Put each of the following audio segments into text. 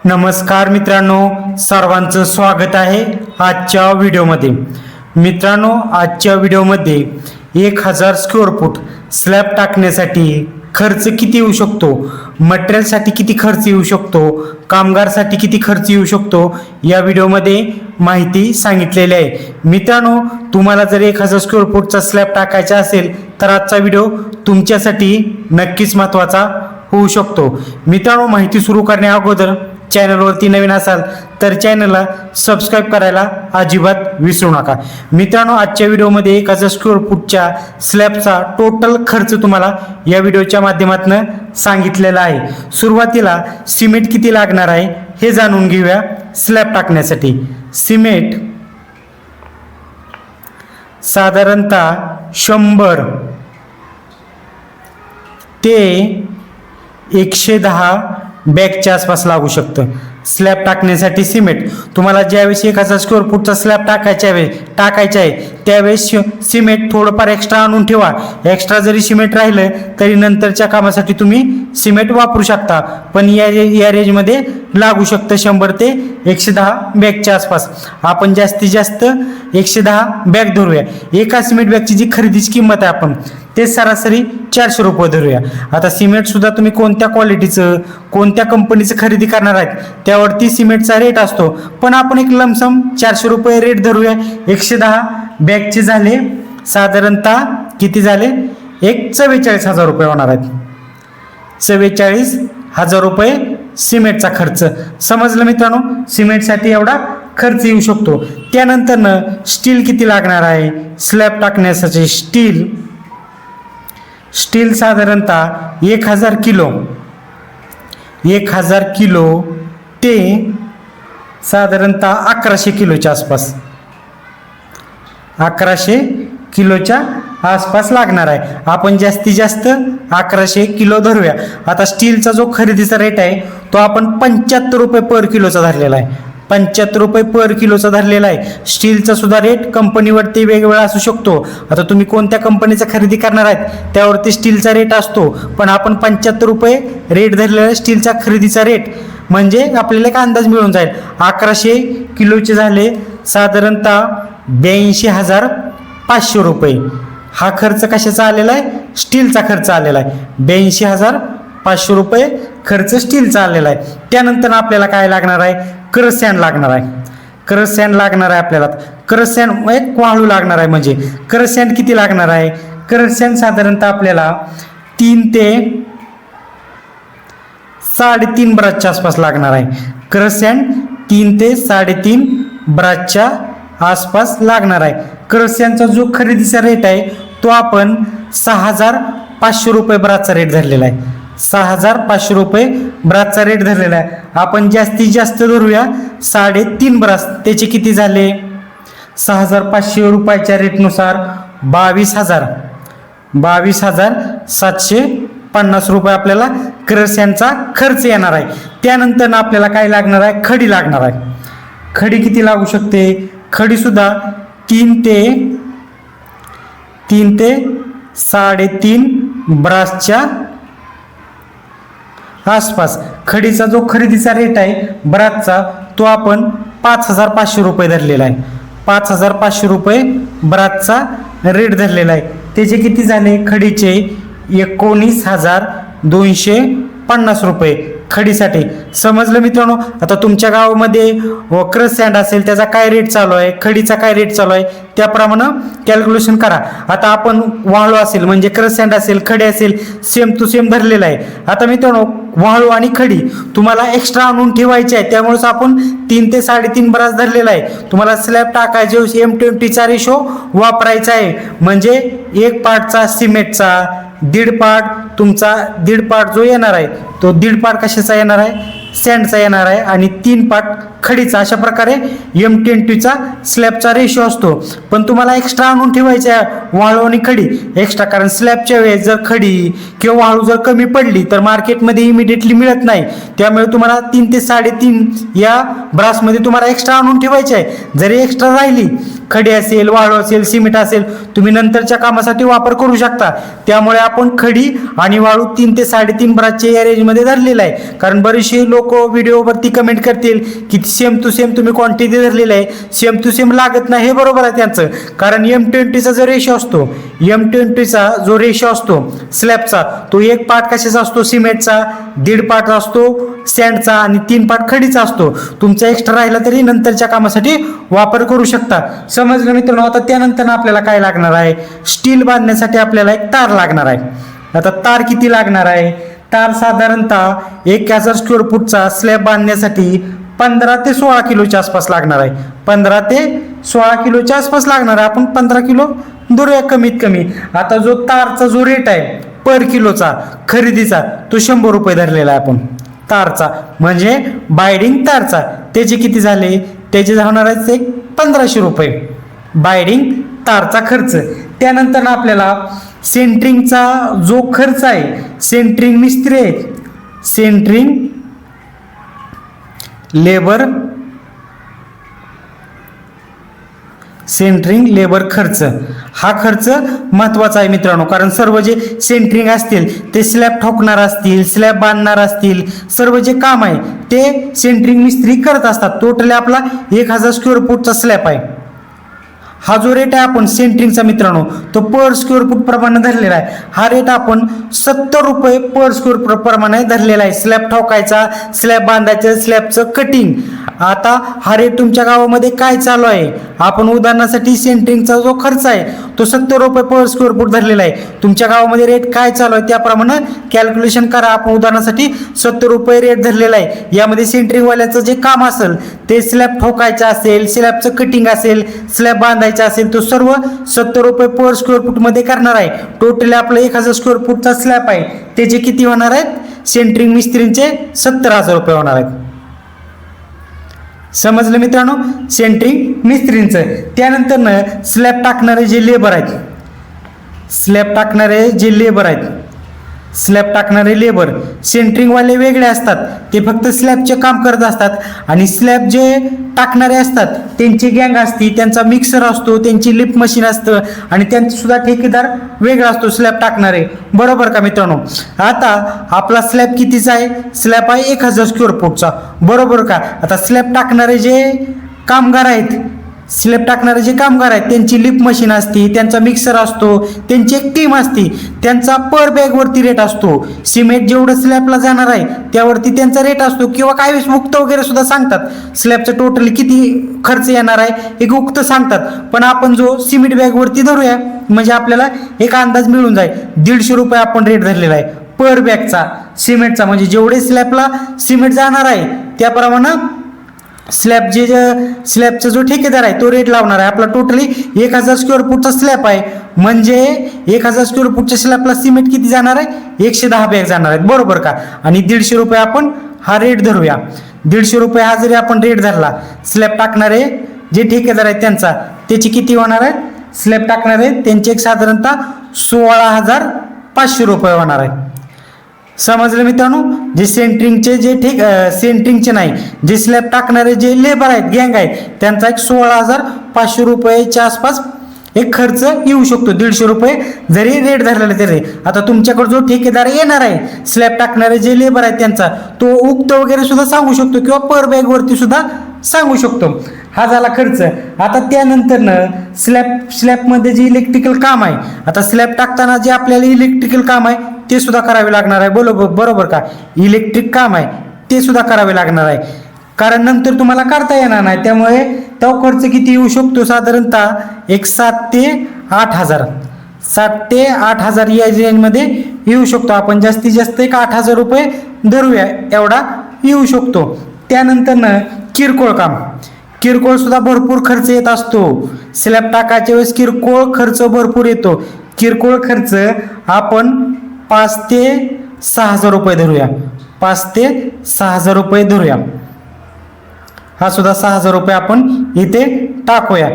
नमस्कार मित्रांनो, सर्वांचं स्वागत आहे आजच्या व्हिडिओमध्ये। मित्रांनो, आजच्या व्हिडिओमध्ये 1000 स्क्वेअर फूट स्लॅब टाकण्यासाठी खर्च किती येऊ शकतो, मटेरियलसाठी किती खर्च येऊ शकतो, कामगारसाठी किती खर्च येऊ शकतो या व्हिडिओमध्ये माहिती सांगितलेली आहे। मित्रांनो, तुम्हाला जर 1000 स्क्वेअर फूटचा स्लॅब टाकायचा असेल तर आजचा व्हिडिओ तुमच्यासाठी नक्कीच महत्त्वाचा होऊ शकतो। मित्रांनो, माहिती सुरू करण्या अगोदर चॅनलवरती नवीन असाल तर चॅनलला सबस्क्राईब करायला अजिबात विसरू नका। मित्रांनो, आजच्या व्हिडिओमध्ये 1000 स्क्वेअर फूटच्या स्लॅबचा टोटल खर्च तुम्हाला या व्हिडिओच्या माध्यमातून सांगितलेला आहे। सुरुवातीला सिमेंट किती लागणार आहे हे जाणून घेऊया। स्लॅब टाकण्यासाठी सिमेंट साधारणतः 100 ते 110 बॅगच्या आसपास लागू शकतं। स्लॅब टाकण्यासाठी सिमेंट तुम्हाला ज्यावेळेस 1000 स्क्वेअर फूटचा स्लॅब टाकायचा आहे त्यावेळेस सिमेंट थोडंफार एक्स्ट्रा आणून ठेवा। एक्स्ट्रा जरी सिमेंट राहिलं तरी नंतरच्या कामासाठी तुम्ही सिमेंट वापरू शकता, पण या रेंजमध्ये लागू शकतं 100 ते 110 बॅगच्या आसपास। आपण जास्तीत जास्त 110 बॅग धरूया। एका सिमेंट बॅगची जी खरेदीची किंमत आहे आपण ते सरासरी 400 रुपये धरूया। आता सिमेंट सुद्धा तुम्ही कोणत्या क्वालिटीचं कोणत्या कंपनीचं खरेदी करणार आहेत त्यावरती सिमेंटचा रेट असतो, पण आपण एक लमसम 400 रुपये रेट धरूया। 110 बॅगचे झाले साधारणतः किती झाले, एक 44,000 रुपये होणार आहेत। 44,000 रुपये सिमेंटचा खर्च समजलं मित्रांनो। सिमेंटसाठी एवढा खर्च येऊ शकतो। त्यानंतर स्टील किती लागणार आहे स्लॅब टाकण्यासाठी। स्टील साधारणतः 1000 किलो ते साधारणतः 1100 किलोच्या आसपास 1100 किलोच्या आसपास लागणार आहे। आपण जास्तीत जास्त 1100 किलो धरूया। आता स्टीलचा जो खरेदीचा रेट आहे तो आपण 75 रुपये पर किलोचा धरलेला आहे। 75 रुपये पर किलोचा धरलेला आहे। स्टीलचा सुद्धा रेट कंपनीवरती वेगवेगळा असू शकतो। आता तुम्ही कोणत्या कंपनीचा खरेदी करणार आहेत त्यावरती स्टीलचा रेट असतो, पण आपण 75 रुपये रेट धरलेला आहे स्टीलचा खरेदीचा रेट, म्हणजे आपल्याला एक अंदाज मिळून जाईल। 1100 किलोचे झाले साधारणतः 82,500 रुपये। हा खर्च कशाचा आलेला आहे, स्टीलचा खर्च आलेला आहे। 82,500 रुपये खर्च स्टीलचा आलेला आहे। त्यानंतर आपल्याला काय लागणार आहे, क्रश सँड लागणार आहे। क्रश सँड लागणार आहे आपल्याला। क्रश सँड एक वाळू लागणार आहे, म्हणजे क्रश सँड किती लागणार आहे, क्रश सँड साधारणतः आपल्याला 3 ते 3.5 ब्रासच्या आसपास लागणार आहे। क्रश सँड 3 ते 3.5 ब्रासच्या आसपास लागणार आहे। क्रश सँडचा जो खरेदीचा रेट आहे तो आपण 6,500 रुपये ब्रासचा रेट धरलेला आहे। 6,500 रुपये ब्रासचा रेट धरलेला आहे। आपण जास्तीत जास्त धरूया 3.5 ब्रास। त्याचे किती झाले, 6,500 रुपयाच्या रेटनुसार 22,750 रुपये आपल्याला क्रश सँडचा खर्च येणार आहे। त्यानंतर आपल्याला काय लागणार आहे, खडी लागणार आहे। खडी किती लागू शकते, खडी सुद्धा 3 ते 3.5 ब्रासच्या आसपास। खडीचा जो खरेदीचा रेट आहे ब्रासचा तो आपण 5,500 रुपये धरलेला आहे। 5,500 रुपये ब्रासचा रेट धरलेला आहे। त्याचे किती झाले, खडीचे 19,250 रुपये खडीसाठी। समजलं मित्रांनो। आता तुमच्या गावामध्ये क्रश सँड असेल त्याचा काय रेट चालू आहे, खडीचा काय रेट चालू आहे त्याप्रमाणे कॅल्क्युलेशन करा। आता आपण वाळू असेल म्हणजे क्रश सँड असेल, खडी असेल, सेम टू सेम धरलेला आहे। आता मित्रांनो, वाळू आणि खडी तुम्हाला एक्स्ट्रा आणून ठेवायचे आहे, त्यामुळेच आपण 3 ते 3.5 ब्रास धरलेला आहे। तुम्हाला स्लॅब टाकायचे M20चा रेशो वापरायचा आहे, म्हणजे एक पार्टचा सिमेंटचा, 1.5 पार्ट तुमचा, 1.5 पार्ट जो येणार आहे तो 1.5 पार्ट कशाचा येणार आहे, सँडचा येणार आहे, आणि 3 पार्ट खडीचा। अशा प्रकारे M20चा स्लॅबचा रेशो असतो। पण तुम्हाला एक्स्ट्रा आणून ठेवायचा आहे वाळू आणि खडी एक्स्ट्रा, कारण स्लॅबच्या वेळेस जर खडी किंवा वाळू जर कमी पडली तर मार्केटमध्ये इमिडिएटली मिळत नाही। त्यामुळे तुम्हाला 3 ते 3.5 या ब्रासमध्ये तुम्हाला एक्स्ट्रा आणून ठेवायचे आहे। जरी एक्स्ट्रा राहिली खडी असेल, वाळू असेल, सिमेंट असेल, तुम्ही नंतरच्या कामासाठी वापर करू शकता. त्यामुळे आपण खडी आणि वाळू 3 ते 3.5 ब्रासचे या रेंजमध्ये धरलेला आहे. कारण बरेचसे लोक व्हिडिओवरती कमेंट करतील की सेम टू सेम तुम्ही क्वांटिटी धरलेली आहे, सेम टू सेम लागत नाही. हे बरोबर आहे त्यांचं, कारण M20चा जो रेशो असतो, M20चा जो रेशो असतो स्लॅबचा, तो 1 पार्ट कशाचा असतो, सिमेंटचा, 1.5 पार्ट असतो सँडचा आणि 3 पार्ट खडीचा असतो. तुमचा एक्स्ट्रा राहिला तरी नंतरच्या कामासाठी वापर करू शकता. समजलं मित्रांनो. आता त्यानंतर आपल्याला काय लागणार आहे, स्टील बांधण्यासाठी आपल्याला एक तार लागणार आहे. आता तार किती लागणार आहे, तार साधारणतः 1000 स्क्वेअर फूटचा स्लॅब बांधण्यासाठी 15 ते 16 किलोच्या आसपास लागणार आहे. 15 ते 16 किलोच्या आसपास लागणार आहे. आपण 15 किलो धरूया कमीत कमी. आता जो तारचा जो रेट आहे पर किलोचा खरेदीचा, तो 100 रुपये धरलेला आहे आपण तारचा, म्हणजे बायडिंग तारचा. त्याचे किती झाले, त्याचे होणार आहेत एक 1500 रुपये बायडिंग तारचा खर्च. त्यानंतर आपल्याला सेंटरिंगचा जो खर्च आहे, सेंटरिंग मिस्त्री आहेत, सेंटरिंग लेबर, सेंटरिंग लेबर खर्च, हा खर्च महत्त्वाचा आहे मित्रांनो. कारण सर्व जे सेंटरिंग असतील ते स्लॅब ठोकणार असतील, स्लॅब बांधणार असतील, सर्व जे काम आहे ते सेंटरिंग मिस्त्री करत असतात. टोटली आपला 1000 स्क्वेअर फूटचा स्लॅब आहे. हा जो रेट आहे आपण सेंटरिंगचा मित्रांनो, तो पर स्क्वेअर फूट प्रमाणे धरलेला आहे. हा रेट आपण 70 रुपये पर स्क्वेअर फूट प्रमाणे धरलेला आहे. स्लॅब ठोकायचा, स्लॅब बांधायचं, स्लॅबचं कटिंग. आता हा रेट तुमच्या गावामध्ये काय चालू आहे, आपण उदाहरणासाठी सेंटरिंगचा जो खर्च आहे तो 70 रुपये पर स्क्वेअर फूट धरलेला आहे. तुमच्या गावामध्ये रेट काय चालू आहे त्याप्रमाणे कॅल्क्युलेशन करा. आपण उदाहरणासाठी 70 रुपये रेट धरलेला आहे. यामध्ये सेंटरिंगवाल्याचं जे काम असेल ते स्लॅब ठोकायचं असेल, स्लॅबचं कटिंग असेल, स्लॅब बांधायचं असेल, तो सर्व 70 रुपये पर स्क्वेअर फूट मध्ये करणार आहे. टोटली आपलं 1000 स्क्वेअर फूटचा स्लॅब आहे, त्याचे किती होणार आहेत, सेंटरिंग मिस्त्रींचे 70,000 रुपये होणार आहेत. समजलं मित्रांनो, सेंटरिंग मिस्त्रींचं. त्यानंतर स्लॅब टाकणारे जे लेबर आहेत, स्लॅब टाकणारे जे लेबर आहेत, स्लॅब टाकणारे लेबर सेंटरिंगवाले वेगळे असतात, ते फक्त स्लॅबचे काम करत असतात. आणि स्लॅब जे टाकणारे असतात त्यांची गँग असते, त्यांचा मिक्सर असतो, त्यांची लिफ्ट मशीन असतं आणि त्यांचा सुद्धा ठेकेदार वेगळा असतो स्लॅब टाकणारे. बरोबर का मित्रांनो. आता आपला स्लॅब कितीचा आहे, स्लॅब आहे 1000 स्क्वेअर फूटचा. बरोबर का. आता स्लॅब टाकणारे जे कामगार आहेत, स्लॅब टाकणारे जे कामगार आहेत त्यांची लिफ्ट मशीन असते, त्यांचा मिक्सर असतो, त्यांची एक टीम असते, त्यांचा पर बॅगवरती रेट असतो. सिमेंट जेवढं स्लॅबला जाणार आहे त्यावरती त्यांचा रेट असतो, किंवा काही वेळेस उक्त वगैरे सुद्धा सांगतात स्लॅबचं टोटली किती खर्च येणार आहे एक उक्त सांगतात. पण आपण जो सिमेंट बॅगवरती धरूया म्हणजे आपल्याला एक अंदाज मिळून जाईल. 150 रुपये आपण रेट धरलेला आहे पर बॅगचा सिमेंटचा, म्हणजे जेवढे स्लॅबला सिमेंट जाणार आहे त्याप्रमाणे स्लॅबचा जो ठेकेदार आहे तो रेट लावणार आहे. आपला टोटली 1000 स्क्वेअर फूटचा स्लॅब आहे, म्हणजे 1000 स्क्वेअर फूटच्या स्लॅबला सिमेंट किती जाणार आहे, 110 बॅग जाणार आहेत. बरोबर का. आणि 150 रुपये आपण हा रेट धरूया. 150 रुपये हा जरी आपण रेट धरला, स्लॅब टाकणारे जे ठेकेदार आहेत त्यांचा, त्याची किती होणार आहे, स्लॅब टाकणारे त्यांचे एक साधारणतः 16,500 रुपये होणार आहे. समजलं मित्रांनो. जे सेंटरिंगचे जे सेंटरिंगचे नाही, जे स्लॅब टाकणारे जे लेबर आहेत, गँग आहेत, त्यांचा एक 16,500 रुपयाच्या आसपास एक खर्च येऊ शकतो. 150 रुपये जरी रेट धरलेला तरी. आता तुमच्याकडे जो ठेकेदार येणार आहे, स्लॅब टाकणारे जे लेबर आहेत त्यांचा, तो उक्त वगैरे सुद्धा सांगू शकतो किंवा पर बॅगवरती सुद्धा सांगू शकतो. हा झाला खर्च. आता त्यानंतर स्लॅबमध्ये जे इलेक्ट्रिकल काम आहे, आता स्लॅब टाकताना जे आपल्याला इलेक्ट्रिकल काम आहे ते सुद्धा करावे लागणार आहे. बरोबर का. इलेक्ट्रिक काम आहे ते सुद्धा करावे लागणार आहे, कारण नंतर तुम्हाला करता येणार नाही. त्यामुळे तो खर्च किती येऊ शकतो, साधारणतः एक 7 ते 8,000, 7 ते 8,000 या रेंजमध्ये येऊ शकतो. आपण जास्तीत जास्त एक 8,000 रुपये धरूया, एवढा येऊ शकतो. त्यानंतर किरकोळ काम, किरकोळ सुद्धा भरपूर खर्च येत असतो. स्लॅब टाकायच्या वेळेस किरकोळ खर्च भरपूर येतो. किरकोळ खर्च आपण 5 ते 6,000 रुपये धरूया, 5 ते 6,000 रुपये धरूया. हा सुद्धा 6,000 रुपये आपण इथे टाकूया.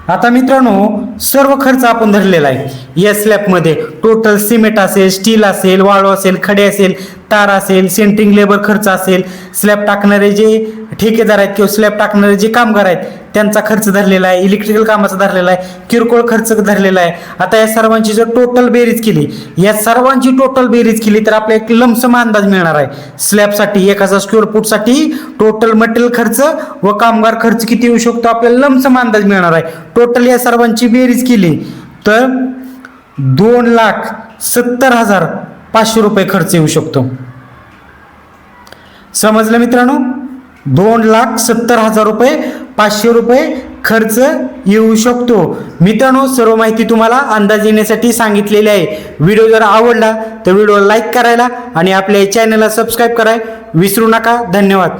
आता मित्रांनो, सर्व खर्च आपण धरलेला आहे या स्लॅबमध्ये. टोटल सिमेंट असेल, स्टील असेल, वाळू असेल, खडे असेल, तार असेल, सेंटरिंग लेबर खर्च असेल, स्लॅब टाकणारे जे ठेकेदार आहेत किंवा स्लॅब टाकणारे जे कामगार आहेत त्यांचा खर्च धरलेला आहे, इलेक्ट्रिकल कामाचा धरलेला आहे, किरकोळ खर्च धरलेला आहे. आता या सर्वांची जर टोटल बेरीज केली, या सर्वांची टोटल बेरीज केली तर आपल्याला एक लमसम अंदाज मिळणार आहे. स्लॅबसाठी 1000 स्क्वेअर फूटसाठी टोटल मटेरियल खर्च व कामगार खर्च किती येऊ शकतो आपल्याला लमसम अंदाज मिळणार आहे. टोटल या सर्वांची बेरीज केली तर 2,70,500 रुपये खर्च येऊ शकतो. समजलं मित्रांनो? 2,70,500 रुपये खर्च येऊ शकतो. मित्रांनो, सर्व माहिती तुम्हाला अंदाज येण्यासाठी सांगितलेली आहे. व्हिडिओ जर आवडला तर व्हिडिओला लाईक करायला आणि आपल्या चॅनलला सबस्क्राईब करायला विसरू नका. धन्यवाद.